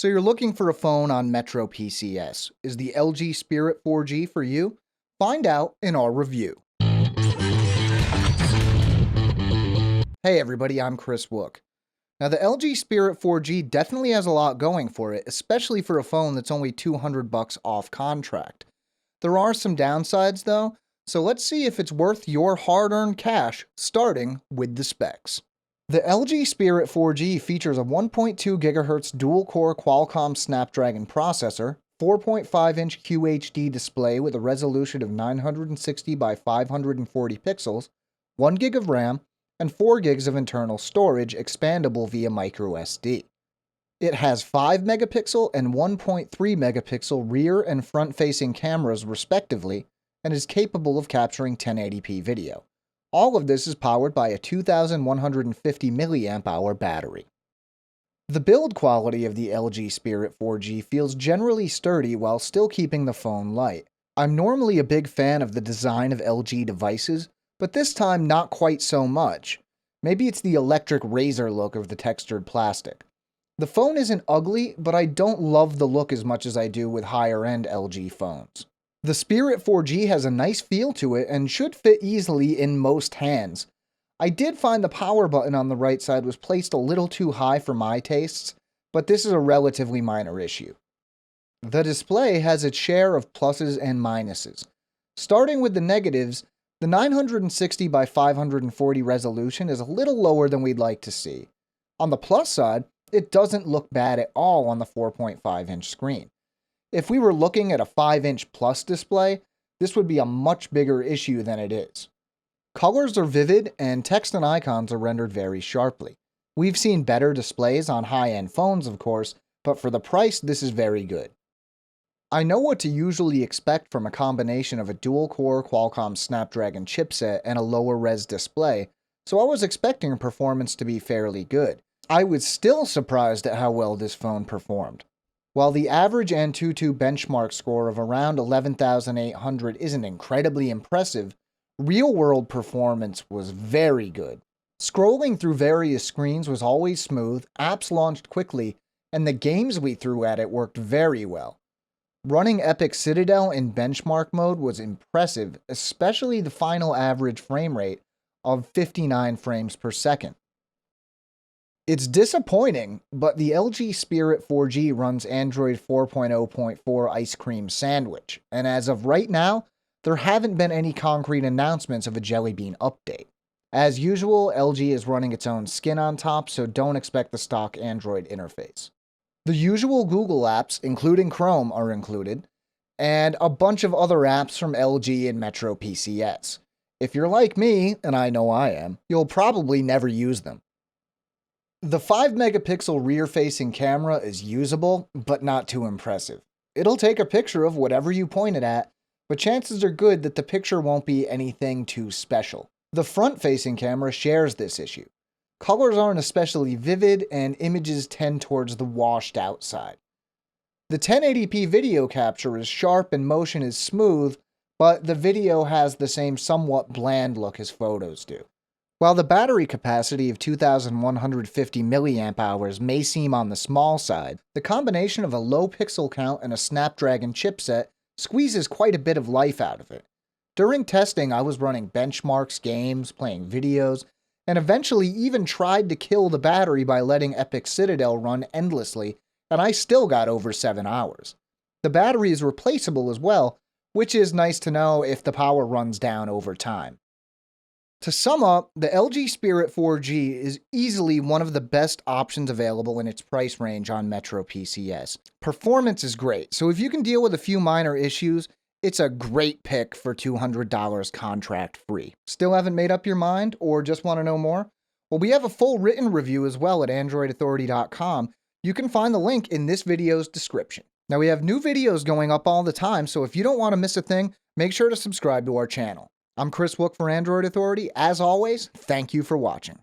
So you're looking for a phone on Metro PCS. Is the LG Spirit 4G for you? Find out in our review. Hey everybody, I'm Chris Wook. Now the LG Spirit 4G definitely has a lot going for it, especially for a phone that's only $200 off contract. There are some downsides though, so let's see if it's worth your hard-earned cash, starting with the specs. The LG Spirit 4G features a 1.2 GHz dual-core Qualcomm Snapdragon processor, 4.5-inch QHD display with a resolution of 960 by 540 pixels, 1 GB of RAM, and 4 GB of internal storage expandable via microSD. It has 5 megapixel and 1.3 megapixel rear and front-facing cameras respectively, and is capable of capturing 1080p video. All of this is powered by a 2150 mAh battery. The build quality of the LG Spirit 4G feels generally sturdy while still keeping the phone light. I'm normally a big fan of the design of LG devices, but this time not quite so much. Maybe it's the electric razor look of the textured plastic. The phone isn't ugly, but I don't love the look as much as I do with higher-end LG phones. The Spirit 4G has a nice feel to it and should fit easily in most hands. I did find the power button on the right side was placed a little too high for my tastes, but this is a relatively minor issue. The display has its share of pluses and minuses. Starting with the negatives, the 960 by 540 resolution is a little lower than we'd like to see. On the plus side, it doesn't look bad at all on the 4.5-inch screen. If we were looking at a 5-inch plus display, this would be a much bigger issue than it is. Colors are vivid and text and icons are rendered very sharply. We've seen better displays on high-end phones, of course, but for the price, this is very good. I know what to usually expect from a combination of a dual-core Qualcomm Snapdragon chipset and a lower-res display, so I was expecting performance to be fairly good. I was still surprised at how well this phone performed. While the average Antutu benchmark score of around 11,800 isn't incredibly impressive, real-world performance was very good. Scrolling through various screens was always smooth, apps launched quickly, and the games we threw at it worked very well. Running Epic Citadel in benchmark mode was impressive, especially the final average frame rate of 59 frames per second. It's disappointing, but the LG Spirit 4G runs Android 4.0.4 Ice Cream Sandwich, and as of right now, there haven't been any concrete announcements of a Jelly Bean update. As usual, LG is running its own skin on top, so don't expect the stock Android interface. The usual Google apps, including Chrome, are included, and a bunch of other apps from LG and Metro PCS. If you're like me, and I know I am, you'll probably never use them. The 5-megapixel rear-facing camera is usable, but not too impressive. It'll take a picture of whatever you point it at, but chances are good that the picture won't be anything too special. The front-facing camera shares this issue. Colors aren't especially vivid, and images tend towards the washed-out side. The 1080p video capture is sharp and motion is smooth, but the video has the same somewhat bland look as photos do. While the battery capacity of 2150 mAh may seem on the small side, the combination of a low pixel count and a Snapdragon chipset squeezes quite a bit of life out of it. During testing, I was running benchmarks, games, playing videos, and eventually even tried to kill the battery by letting Epic Citadel run endlessly, and I still got over 7 hours. The battery is replaceable as well, which is nice to know if the power runs down over time. To sum up, the LG Spirit 4G is easily one of the best options available in its price range on Metro PCS. Performance is great, so if you can deal with a few minor issues, it's a great pick for $200 contract free. Still haven't made up your mind or just want to know more? Well, we have a full written review as well at AndroidAuthority.com. You can find the link in this video's description. Now, we have new videos going up all the time, so if you don't want to miss a thing, make sure to subscribe to our channel. I'm Chris Wook for Android Authority. As always, thank you for watching.